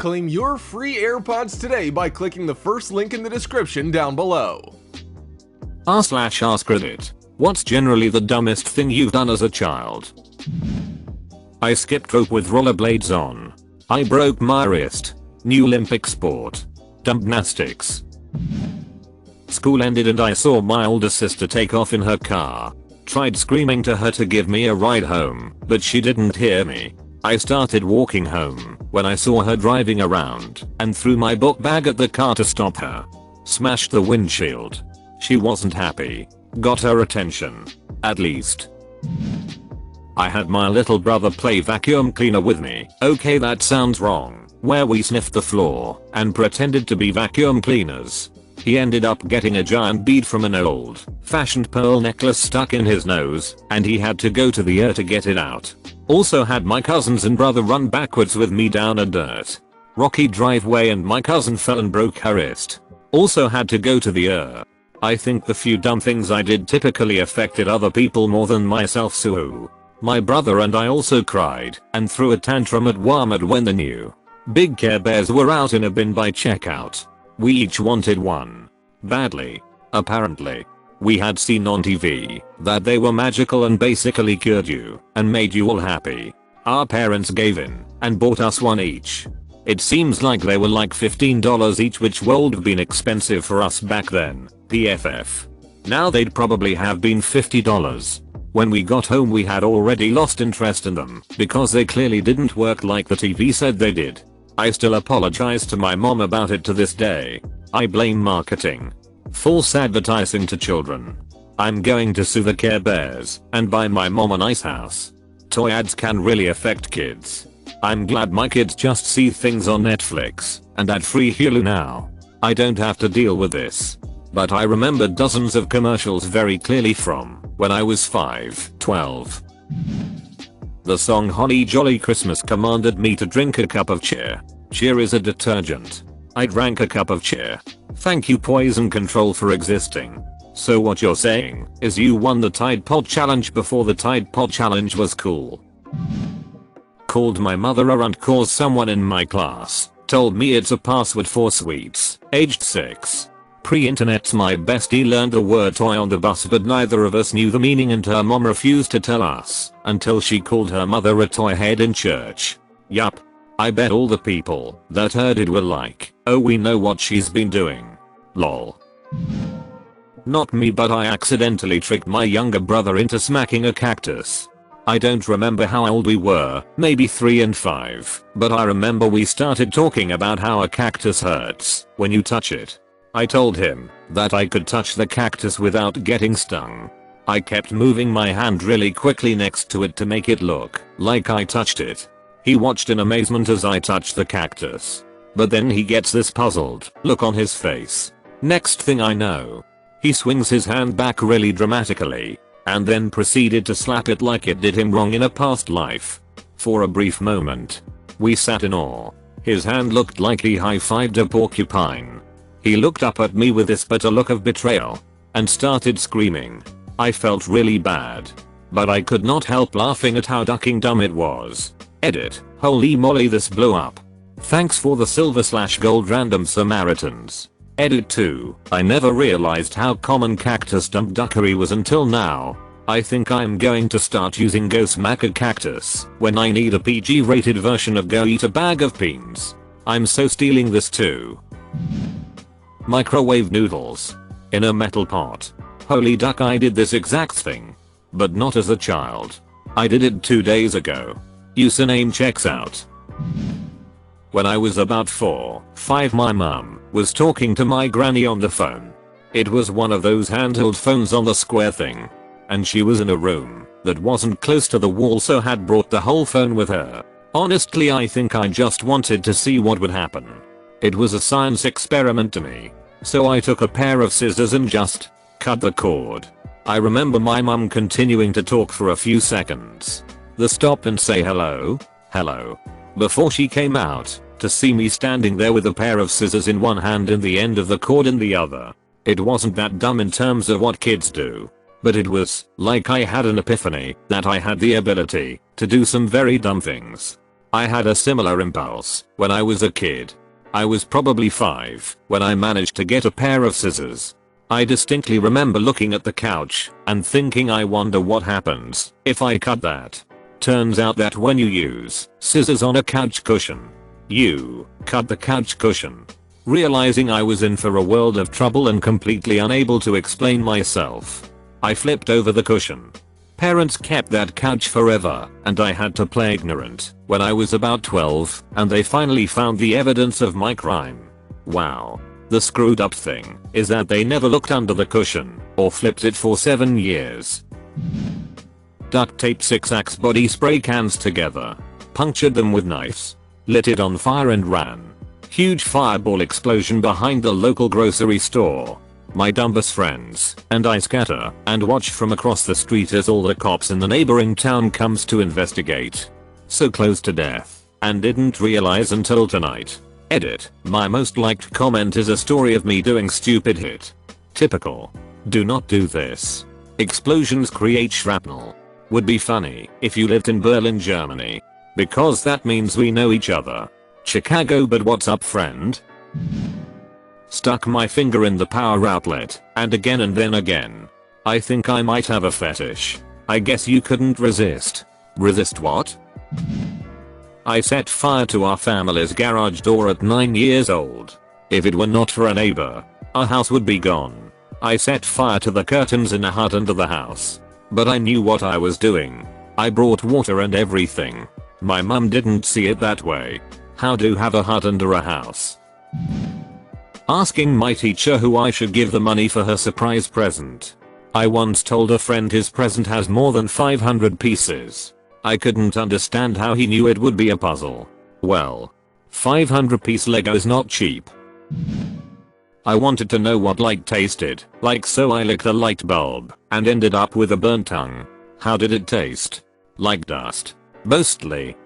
Claim your free AirPods today by clicking the first link in the description down below. r/AskReddit. What's generally the dumbest thing you've done as a child? I skipped rope with rollerblades on. I broke my wrist. New Olympic sport. Gymnastics. School ended and I saw my older sister take off in her car. Tried screaming to her to give me a ride home, but she didn't hear me. I started walking home when I saw her driving around and threw my book bag at the car to stop her. Smashed the windshield. She wasn't happy. Got her attention. At least. I had my little brother play vacuum cleaner with me. Okay, that sounds wrong. Where we sniffed the floor and pretended to be vacuum cleaners. He ended up getting a giant bead from an old fashioned pearl necklace stuck in his nose and he had to go to the ER to get it out. Also had my cousins and brother run backwards with me down a dirt rocky driveway and my cousin fell and broke her wrist. Also had to go to the ER. I think the few dumb things I did typically affected other people more than myself, so my brother and I also cried and threw a tantrum at Walmart when the new big Care Bears were out in a bin by checkout. We each wanted one. Badly. Apparently. We had seen on TV that they were magical and basically cured you and made you all happy. Our parents gave in and bought us one each. It seems like they were like $15 each, which would have been expensive for us back then. PFF. Now they'd probably have been $50. When we got home we had already lost interest in them because they clearly didn't work like the TV said they did. I still apologize to my mom about it to this day. I blame marketing. False advertising to children. I'm going to sue the Care Bears and buy my mom an ice house. Toy ads can really affect kids. I'm glad my kids just see things on Netflix and ad-free Hulu now. I don't have to deal with this. But I remember dozens of commercials very clearly from when I was 12. The song Holly Jolly Christmas commanded me to drink a cup of cheer. Cheer is a detergent. I drank a cup of cheer. Thank you Poison Control for existing. So what you're saying is you won the Tide Pod Challenge before the Tide Pod Challenge was cool. Called my mother and caused someone in my class. Told me it's a password for sweets. Aged 6. Pre-internet's my bestie learned the word toy on the bus, but neither of us knew the meaning and her mom refused to tell us until she called her mother a toy head in church. Yup. I bet all the people that heard it were like, oh, we know what she's been doing. Lol. Not me, but I accidentally tricked my younger brother into smacking a cactus. I don't remember how old we were, maybe 3 and 5, but I remember we started talking about how a cactus hurts when you touch it. I told him that I could touch the cactus without getting stung. I kept moving my hand really quickly next to it to make it look like I touched it. He watched in amazement as I touched the cactus. But then he gets this puzzled look on his face. Next thing I know, he swings his hand back really dramatically and then proceeded to slap it like it did him wrong in a past life. For a brief moment, we sat in awe. His hand looked like he high-fived a porcupine. He looked up at me with this bitter look of betrayal and started screaming. I felt really bad, but I could not help laughing at how ducking dumb it was. Edit. Holy moly, this blew up. Thanks for the silver/gold random Samaritans. Edit 2. I never realized how common cactus dump duckery was until now. I think I'm going to start using Go Smack a Cactus when I need a PG rated version of Go Eat a Bag of Beans. I'm so stealing this too. Microwave noodles in a metal pot. Holy duck, I did this exact thing, but not as a child. I did it 2 days ago. Username checks out. When I was about 4-5, my mum was talking to my granny on the phone. It was one of those handheld phones on the square thing, and she was in a room that wasn't close to the wall, so had brought the whole phone with her. Honestly, I think I just wanted to see what would happen. It was a science experiment to me. So I took a pair of scissors and just cut the cord. I remember my mum continuing to talk for a few seconds. The stop and say hello, before she came out to see me standing there with a pair of scissors in one hand and the end of the cord in the other. It wasn't that dumb in terms of what kids do, but it was like I had an epiphany that I had the ability to do some very dumb things. I had a similar impulse when I was a kid. I was probably 5 when I managed to get a pair of scissors. I distinctly remember looking at the couch and thinking, I wonder what happens if I cut that. Turns out that when you use scissors on a couch cushion, you cut the couch cushion. Realizing I was in for a world of trouble and completely unable to explain myself, I flipped over the cushion. Parents kept that couch forever and I had to play ignorant when I was about 12 and they finally found the evidence of my crime. Wow. The screwed up thing is that they never looked under the cushion or flipped it for 7 years. Duct taped 6 Axe body spray cans together, punctured them with knives, lit it on fire and ran. Huge fireball explosion behind the local grocery store. My dumbest friends and I scatter and watch from across the street as all the cops in the neighboring town comes to investigate. So close to death and didn't realize until tonight. Edit. My most liked comment is a story of me doing stupid hit. Typical. Do not do this. Explosions create shrapnel. Would be funny if you lived in Berlin, Germany. Because that means we know each other. Chicago, but what's up, friend? Stuck my finger in the power outlet and then again. I think I might have a fetish. I guess you couldn't resist. Resist what? I set fire to our family's garage door at 9 years old. If it were not for a neighbor, our house would be gone. I set fire to the curtains in a hut under the house. But I knew what I was doing. I brought water and everything. My mum didn't see it that way. How do you have a hut under a house? Asking my teacher who I should give the money for her surprise present. I once told a friend his present has more than 500 pieces. I couldn't understand how he knew it would be a puzzle. Well, 500 piece Lego is not cheap. I wanted to know what light tasted like, so I licked a light bulb and ended up with a burnt tongue. How did it taste? Like dust. Mostly.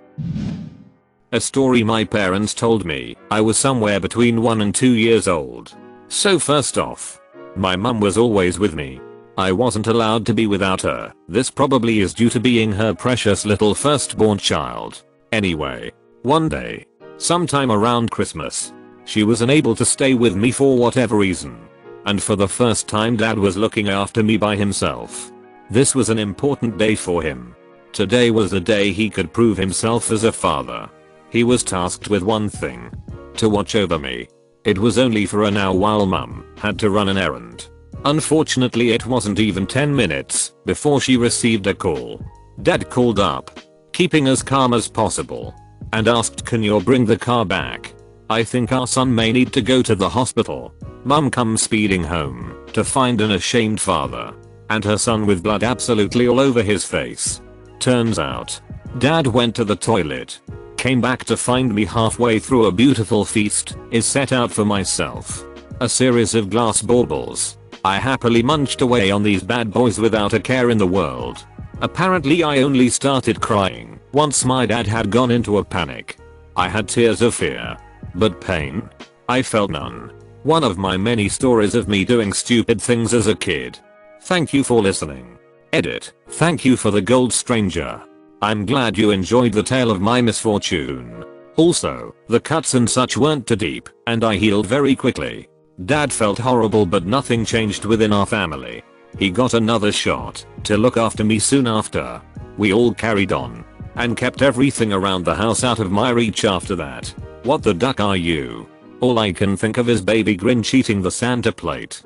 A story my parents told me. I was somewhere between 1 and 2 years old. So first off, my mum was always with me. I wasn't allowed to be without her. This probably is due to being her precious little firstborn child. Anyway, one day, sometime around Christmas, she was unable to stay with me for whatever reason. And for the first time, Dad was looking after me by himself. This was an important day for him. Today was the day he could prove himself as a father. He was tasked with one thing: to watch over me. It was only for an hour while Mum had to run an errand. Unfortunately, it wasn't even 10 minutes before she received a call. Dad called up, keeping as calm as possible, and asked, "Can you bring the car back? I think our son may need to go to the hospital." Mum comes speeding home to find an ashamed father and her son with blood absolutely all over his face. Turns out, Dad went to the toilet, came back to find me halfway through a beautiful feast is set out for myself. A series of glass baubles. I happily munched away on these bad boys without a care in the world. Apparently I only started crying once my dad had gone into a panic. I had tears of fear. But pain? I felt none. One of my many stories of me doing stupid things as a kid. Thank you for listening. Edit. Thank you for the gold, stranger. I'm glad you enjoyed the tale of my misfortune. Also, the cuts and such weren't too deep, and I healed very quickly. Dad felt horrible, but nothing changed within our family. He got another shot to look after me soon after. We all carried on and kept everything around the house out of my reach after that. What the duck are you? All I can think of is baby Grinch eating the Santa plate.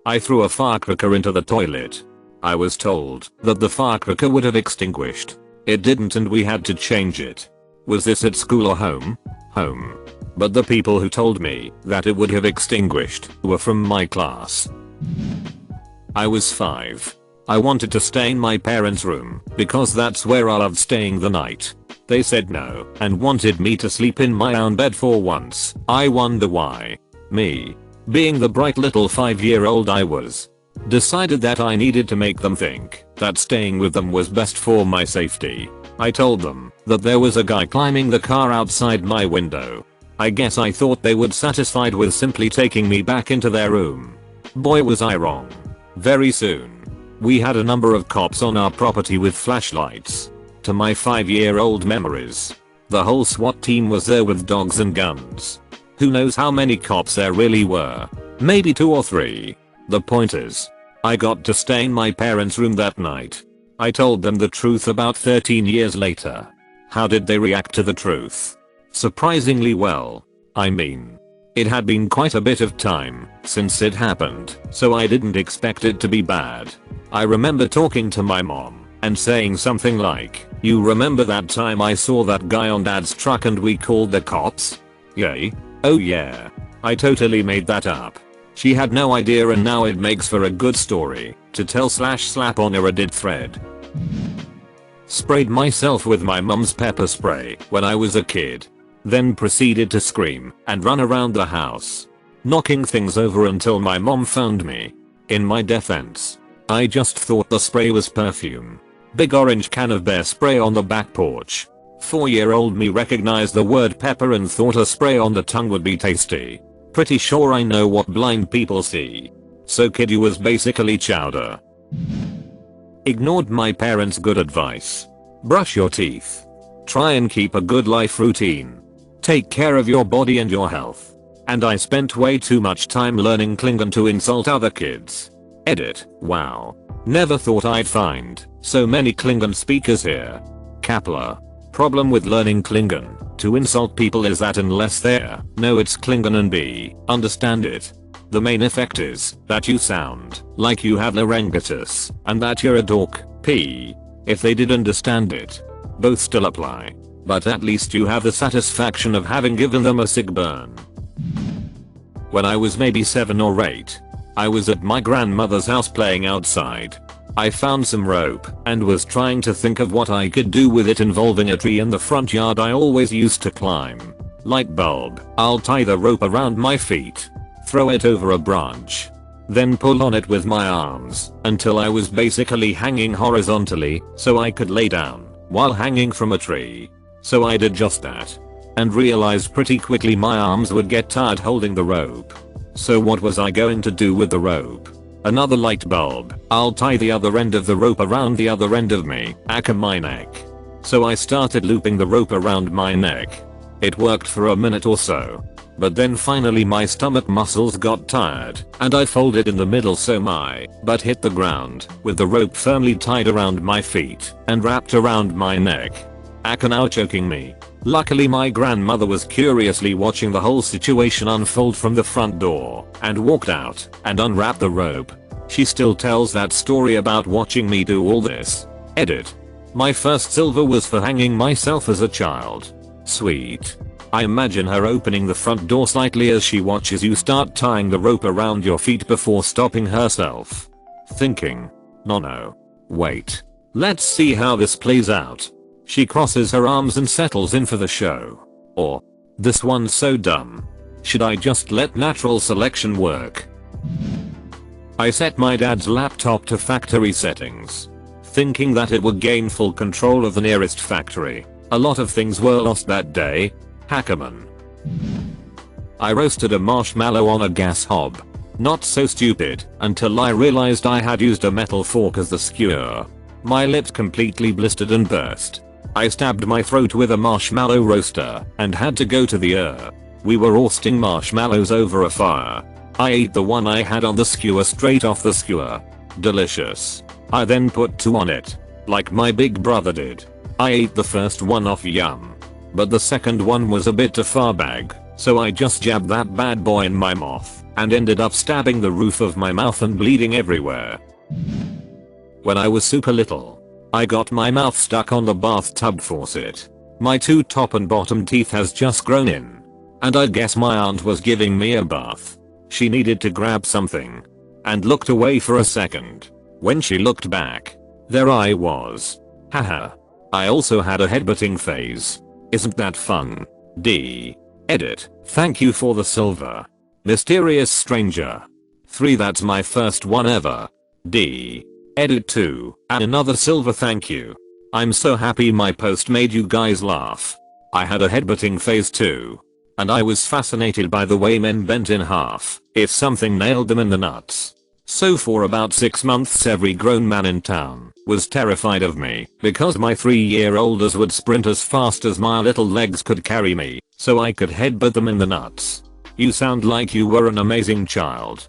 I threw a firecracker into the toilet. I was told that the firecracker would have extinguished. It didn't, and we had to change it. Was this at school or home? Home. But the people who told me that it would have extinguished were from my class. I was 5. I wanted to stay in my parents' room because that's where I loved staying the night. They said no and wanted me to sleep in my own bed for once. I wonder why. Me, being the bright little 5-year-old I was, decided that I needed to make them think that staying with them was best for my safety. I told them that there was a guy climbing the car outside my window. I guess I thought they would satisfied with simply taking me back into their room. Boy, was I wrong. Very soon, we had a number of cops on our property with flashlights. to my 5-year-old memories. The whole SWAT team was there with dogs and guns. Who knows how many cops there really were? Maybe 2 or 3. The point is, I got to stay in my parents' room that night. I told them the truth about 13 years later. How did they react to the truth? Surprisingly well. I mean, it had been quite a bit of time since it happened, so I didn't expect it to be bad. I remember talking to my mom and saying something like, "You remember that time I saw that guy on dad's truck and we called the cops?" Yay? Oh yeah. I totally made that up. She had no idea, and now it makes for a good story to tell / slap on a Reddit thread. Sprayed myself with my mum's pepper spray when I was a kid. Then proceeded to scream and run around the house, knocking things over until my mom found me. In my defense, I just thought the spray was perfume. Big orange can of bear spray on the back porch. 4-year-old me recognized the word pepper and thought a spray on the tongue would be tasty. Pretty sure I know what blind people see. So kid was basically chowder. Ignored my parents' good advice. Brush your teeth. Try and keep a good life routine. Take care of your body and your health. And I spent way too much time learning Klingon to insult other kids. Edit. Wow. Never thought I'd find so many Klingon speakers here. Kapla. Problem with learning Klingon to insult people is that unless they're know it's Klingon and B understand it, the main effect is that you sound like you have laryngitis and that you're a dork. P. If they did understand it, both still apply. But at least you have the satisfaction of having given them a sick burn. When I was maybe 7 or 8, I was at my grandmother's house playing outside. I found some rope and was trying to think of what I could do with it involving a tree in the front yard I always used to climb. Light bulb. I'll tie the rope around my feet, throw it over a branch, then pull on it with my arms until I was basically hanging horizontally so I could lay down while hanging from a tree. So I did just that and realized pretty quickly my arms would get tired holding the rope. So what was I going to do with the rope? Another light bulb. I'll tie the other end of the rope around the other end of me, aka my neck. So I started looping the rope around my neck. It worked for a minute or so. But then finally my stomach muscles got tired and I folded in the middle so my butt hit the ground with the rope firmly tied around my feet and wrapped around my neck. Aka now choking me. Luckily my grandmother was curiously watching the whole situation unfold from the front door and walked out and unwrapped the rope. She still tells that story about watching me do all this. Edit. My first silver was for hanging myself as a child. Sweet. I imagine her opening the front door slightly as she watches you start tying the rope around your feet before stopping herself. Thinking, no. Wait. Let's see how this plays out. She crosses her arms and settles in for the show. Or, this one's so dumb. Should I just let natural selection work? I set my dad's laptop to factory settings, thinking that it would gain full control of the nearest factory. A lot of things were lost that day. Hackerman. I roasted a marshmallow on a gas hob. Not so stupid until I realized I had used a metal fork as the skewer. My lips completely blistered and burst. I stabbed my throat with a marshmallow roaster and had to go to the ER. We were roasting marshmallows over a fire. I ate the one I had on the skewer straight off the skewer. Delicious. I then put 2 on it, like my big brother did. I ate the first one off, yum. But the second one was a bit too far back, so I just jabbed that bad boy in my mouth and ended up stabbing the roof of my mouth and bleeding everywhere. When I was super little, I got my mouth stuck on the bathtub faucet. My 2 top and bottom teeth has just grown in. And I guess my aunt was giving me a bath. She needed to grab something and looked away for a second. When she looked back, there I was. Haha. I also had a headbutting phase. Isn't that fun? D. Edit. Thank you for the silver. Mysterious stranger. 3. That's my first one ever. D. Edit 2. And another silver thank you. I'm so happy my post made you guys laugh. I had a headbutting phase too. And I was fascinated by the way men bent in half if something nailed them in the nuts. So for about 6 months every grown man in town was terrified of me because my 3-year-olders would sprint as fast as my little legs could carry me so I could headbutt them in the nuts. You sound like you were an amazing child.